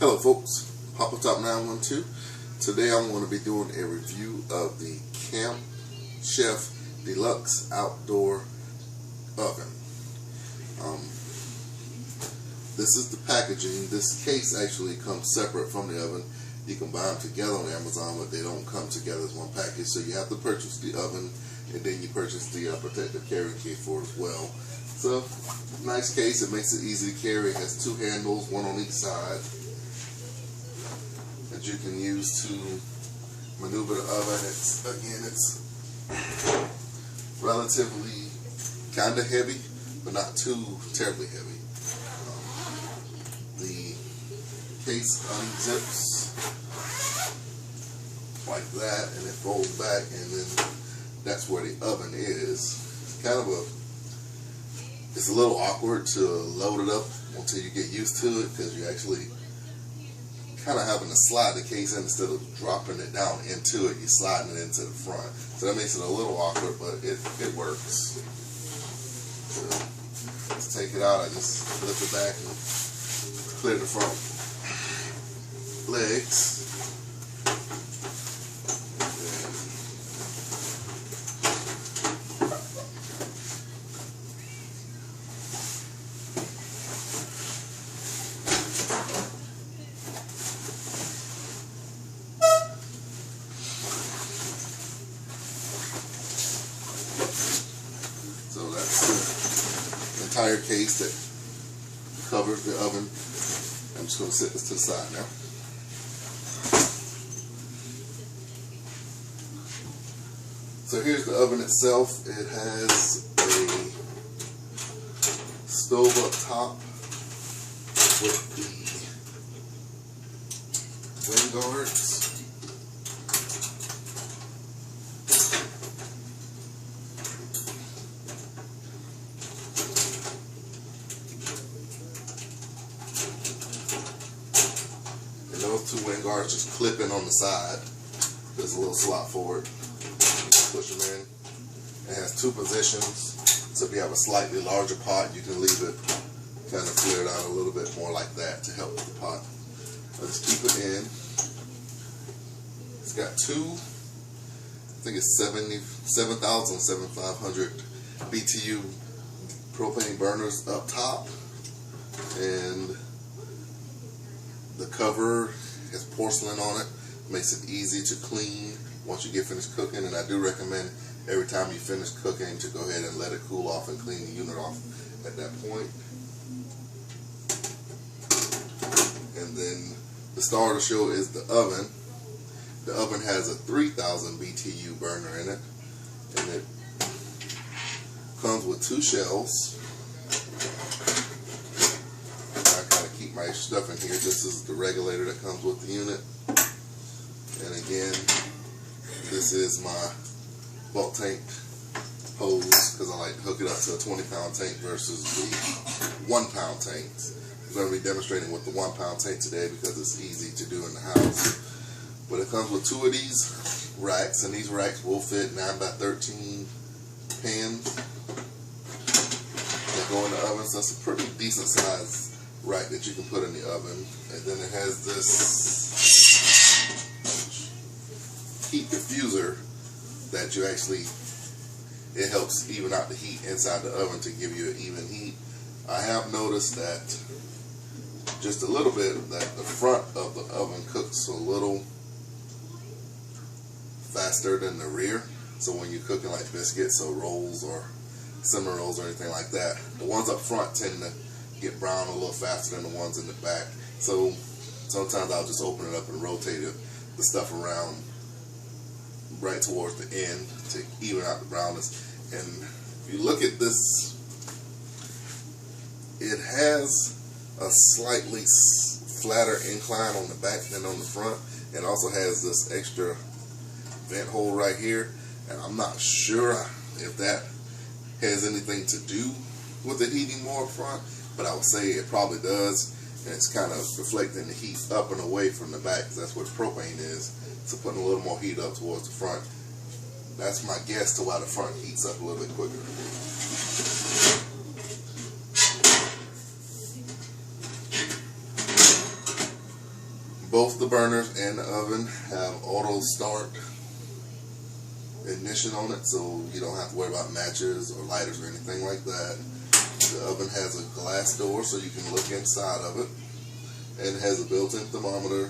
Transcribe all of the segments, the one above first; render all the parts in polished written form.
Hello folks, Papa Top 912. Today I'm going to be doing a review of the Camp Chef Deluxe Outdoor Oven. This is the packaging. This case actually comes separate from the oven. You can buy them together on Amazon, but they don't come together as one package. So you have to purchase the oven, and then you purchase the protective carrying case for it as well. So, nice case. It makes it easy to carry. It has two handles, one on each side, that you can use to maneuver the oven. It's relatively kind of heavy, but not too terribly heavy. The case unzips like that, and it folds back, and then that's where the oven is. It's a little awkward to load it up until you get used to it, because you're actually kind of having to slide the case in instead of dropping it down into it. You're sliding it into the front, so that makes it a little awkward, but it works. So, to take it out, I just lift it back and clear the front legs. So that's the entire case that covers the oven. I'm just going to set this to the side now. So here's the oven itself. It has a stove up top with the wind guards. Those two wind guards just clip in on the side. There's a little slot for it. Push them in. It has two positions. So if you have a slightly larger pot, you can leave it kind of flared out a little bit more like that to help with the pot. I'll just keep it in. It's got two, I think it's 7,500 BTU propane burners up top, and the cover has porcelain on it. Makes it easy to clean once you get finished cooking, and I do recommend every time you finish cooking to go ahead and let it cool off and clean the unit off at that point. And then the star of the show is the oven. The oven has a 3,000 BTU burner in it, and it comes with two shells. My stuff in here. This is the regulator that comes with the unit, and again, this is my bulk tank hose, because I like to hook it up to a 20-pound tank versus the 1-pound tanks. I'm going to be demonstrating with the 1-pound tank today because it's easy to do in the house. But it comes with two of these racks, and these racks will fit 9x13 pans that go in the oven, so it's a pretty decent size rack that you can put in the oven. And then it has this heat diffuser that you actually, it helps even out the heat inside the oven to give you an even heat. I have noticed that just a little bit that the front of the oven cooks a little faster than the rear. So when you're cooking like biscuits or rolls or cinnamon rolls or anything like that, the ones up front tend to get brown a little faster than the ones in the back. So sometimes I'll just open it up and rotate the stuff around right towards the end to even out the brownness. And if you look at this, it has a slightly flatter incline on the back than on the front, and also has this extra vent hole right here, and I'm not sure if that has anything to do with the heating more up front, but I would say it probably does, and it's kind of reflecting the heat up and away from the back, because that's where the propane is, so putting a little more heat up towards the front. That's my guess to why the front heats up a little bit quicker. Both the burners and the oven have auto start ignition on it, so you don't have to worry about matches or lighters or anything like that. The oven has a glass door so you can look inside of it, and it has a built-in thermometer.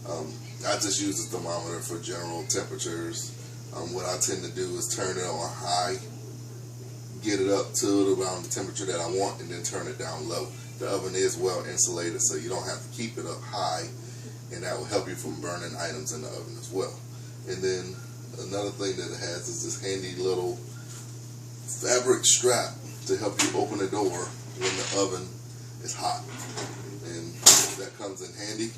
I just use the thermometer for general temperatures. What I tend to do is turn it on high, get it up to around the temperature that I want, and then turn it down low. The oven is well insulated, so you don't have to keep it up high, and that will help you from burning items in the oven as well. And then another thing that it has is this handy little fabric strap to help you open the door when the oven is hot, and that comes in handy.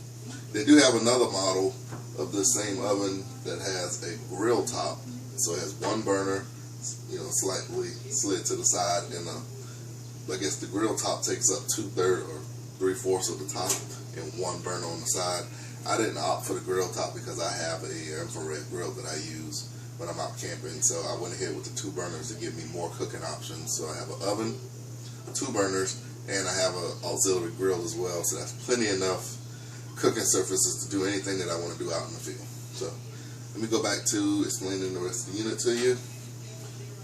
They do have another model of this same oven that has a grill top, so it has one burner, you know, slightly slid to the side, and I guess the grill top takes up 2/3 or 3/4 of the top, and one burner on the side. I didn't opt for the grill top because I have a infrared grill that I use when I'm out camping, so I went ahead with the 2 burners to give me more cooking options. So I have an oven, 2 burners, and I have an auxiliary grill as well, so that's plenty enough cooking surfaces to do anything that I want to do out in the field. So let me go back to explaining the rest of the unit to you.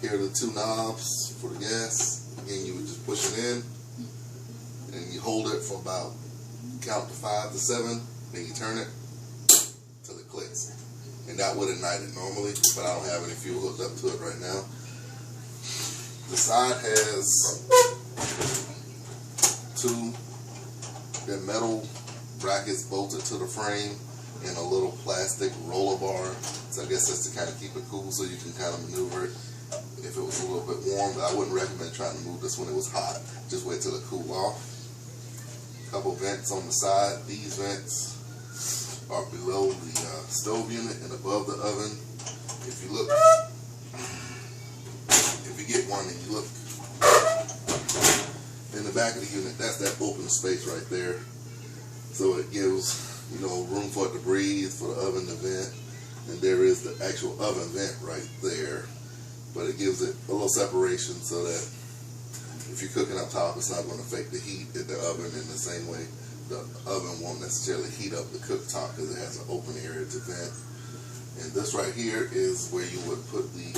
Here are the 2 knobs for the gas. Again, you would just push it in, and you hold it for about, count to 5 to 7, then you turn it till it clicks. And that would ignite it normally, but I don't have any fuel hooked up to it right now. The side has 2 metal brackets bolted to the frame and a little plastic roller bar. So I guess that's to kind of keep it cool, so you can kind of maneuver it if it was a little bit warm. But I wouldn't recommend trying to move this when it was hot. Just wait till it cool off. Couple vents on the side. These vents are below the stove unit and above the oven. If you look, if you get one and you look in the back of the unit, that's that open space right there. So it gives, you know, room for it to breathe, for the oven to vent. And there is the actual oven vent right there. But it gives it a little separation so that if you're cooking up top, it's not going to affect the heat in the oven in the same way the oven won't necessarily heat up the cooktop because it has an open area to vent. And this right here is where you would put the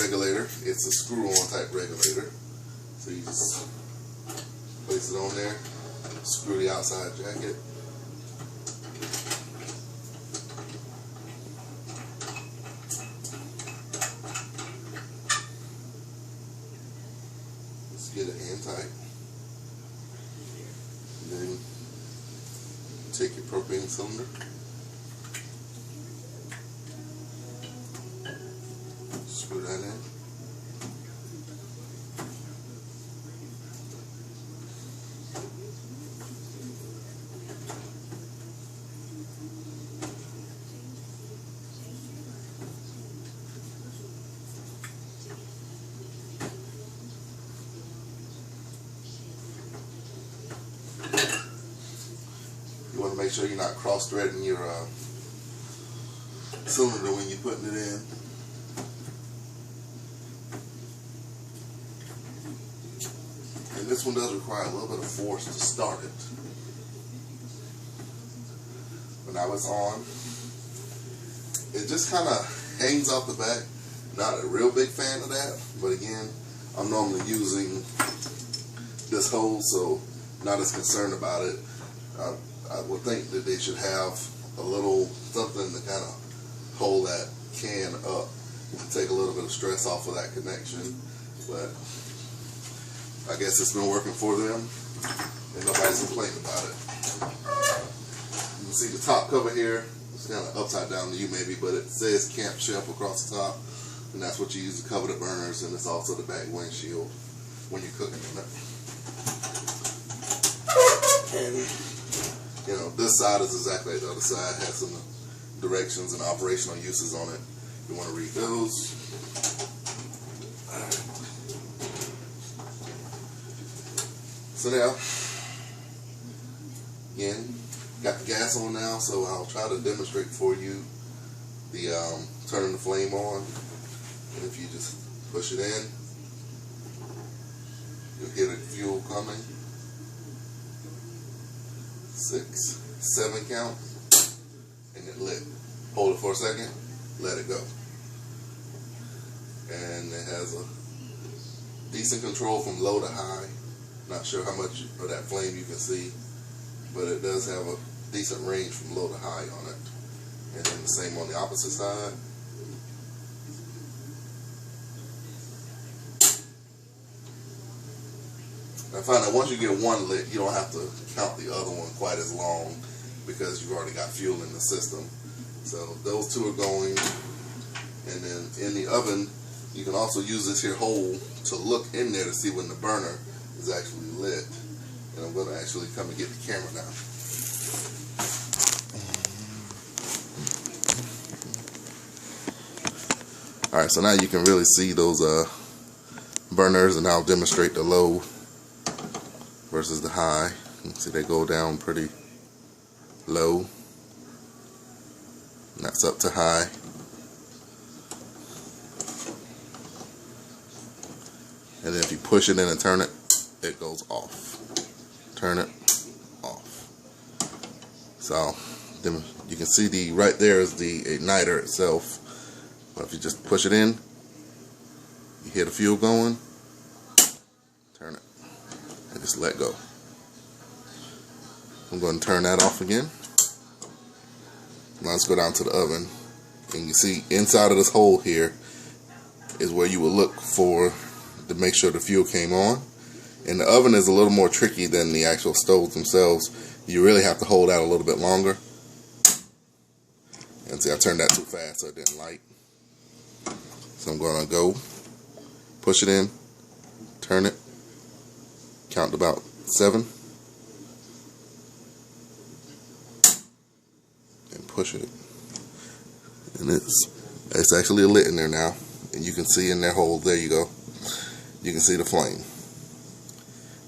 regulator. It's a screw-on type regulator. So you just place it on there, screw the outside jacket. Get it hand tight, and then take your propane cylinder, screw that in, make sure you're not cross-threading your cylinder when you're putting it in. And this one does require a little bit of force to start it. But now it's on. It just kind of hangs off the back. Not a real big fan of that, but again, I'm normally using this hose, so not as concerned about it. I would think that they should have a little something to kind of hold that can up to take a little bit of stress off of that connection. But I guess it's been working for them, and nobody's complaining about it. You can see the top cover here. It's kind of upside down to you maybe, but it says Camp Chef across the top, and that's what you use to cover the burners, and it's also the back windshield when you're cooking in it. And you know, this side is exactly like the other side. Has some directions and operational uses on it. You want to read those. So now, again, got the gas on now, so I'll try to demonstrate for you the turning the flame on. And if you just push it in, you'll hear the fuel coming. 6, 7 count, and it lit. Hold it for a second, let it go. And it has a decent control from low to high. Not sure how much of that flame you can see, but it does have a decent range from low to high on it. And then the same on the opposite side. I find that once you get one lit, you don't have to count the other one quite as long because you've already got fuel in the system. So those two are going. And then in the oven, you can also use this here hole to look in there to see when the burner is actually lit. And I'm going to actually come and get the camera now. Alright, so now you can really see those burners, and I'll demonstrate the low versus the high. You can see they go down pretty low. And that's up to high. And then if you push it in and turn it, it goes off. Turn it off. So then you can see right there is the igniter itself. But if you just push it in, you hear the fuel going, turn it, and just let go. I'm going to turn that off again. Now let's go down to the oven. And you see inside of this hole here is where you will look for to make sure the fuel came on. And the oven is a little more tricky than the actual stoves themselves. You really have to hold out a little bit longer. And see, I turned that too fast so it didn't light. So I'm going to go, push it in, turn it, count to about 7, and push it. And it's actually lit in there now. And you can see in that hole, there you go. You can see the flame.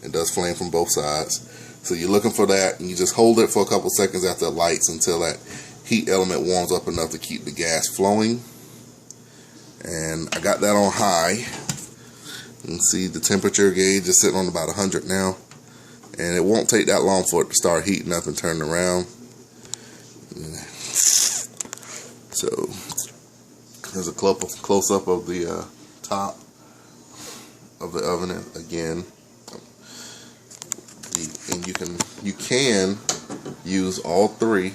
It does flame from both sides. So you're looking for that, and you just hold it for a couple seconds after it lights until that heat element warms up enough to keep the gas flowing. And I got that on high. You can see the temperature gauge is sitting on about 100 now. And it won't take that long for it to start heating up and turning around. So there's a close up of the top of the oven again. And you can use all 3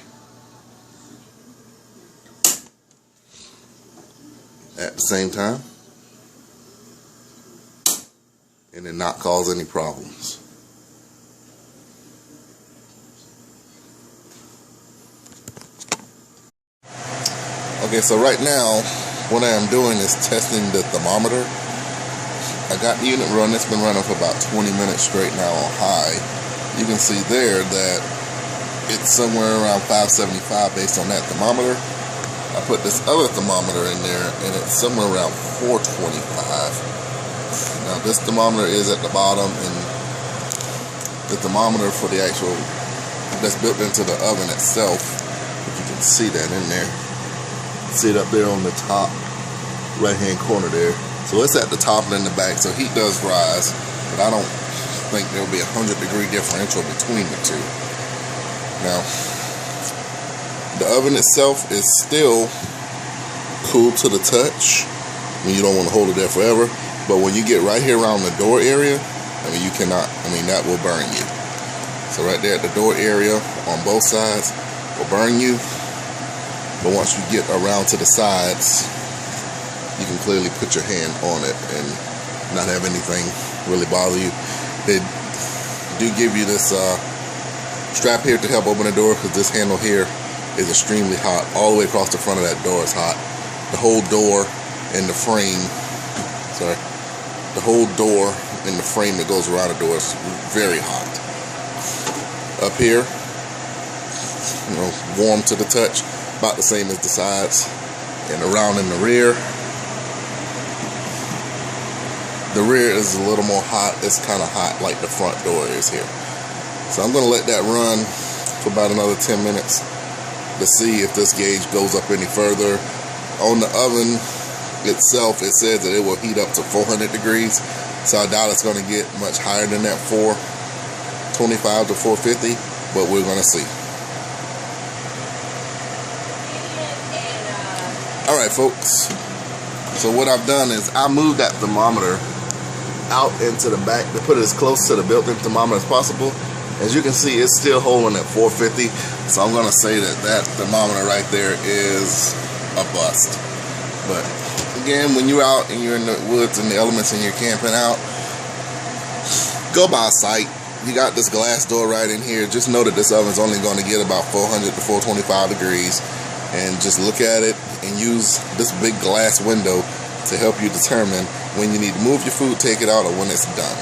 at the same time and then not cause any problems. Okay, so right now what I am doing is testing the thermometer. I got the unit running. It's been running for about 20 minutes straight now on high. You can see there that it's somewhere around 575 based on that thermometer. I put this other thermometer in there and it's somewhere around 425. Now this thermometer is at the bottom, and the thermometer for the actual that's built into the oven itself, if you can see that in there. See it up there on the top right hand corner there. So it's at the top and in the back, so heat does rise, but I don't think there will be a 100-degree differential between the two. Now, the oven itself is still cool to the touch. I mean, you don't want to hold it there forever, but when you get right here around the door area, I mean, you cannot, I mean, that will burn you. So right there at the door area on both sides will burn you, but once you get around to the sides, you can clearly put your hand on it and not have anything really bother you. They do give you this strap here to help open the door, because this handle here is extremely hot. All the way across the front of that door is hot. The whole door and the frame, the whole door and the frame that goes around the door is very hot. Up here, you know, warm to the touch, about the same as the sides. And around in the rear is a little more hot. It's kind of hot like the front door is here. So I'm going to let that run for about another 10 minutes to see if this gauge goes up any further. On the oven itself, it says that it will heat up to 400 degrees. So I doubt it's going to get much higher than that 425 to 450, but we're going to see. Alright folks, so what I've done is I moved that thermometer out into the back to put it as close to the built-in thermometer as possible. As you can see, it's still holding at 450, so I'm going to say that that thermometer right there is a bust. But again, when you're out and you're in the woods and the elements and you're camping out, go by sight. You got this glass door right in here. Just know that this oven's only going to get about 400 to 425 degrees. And just look at it and use this big glass window to help you determine when you need to move your food, take it out, or when it's done.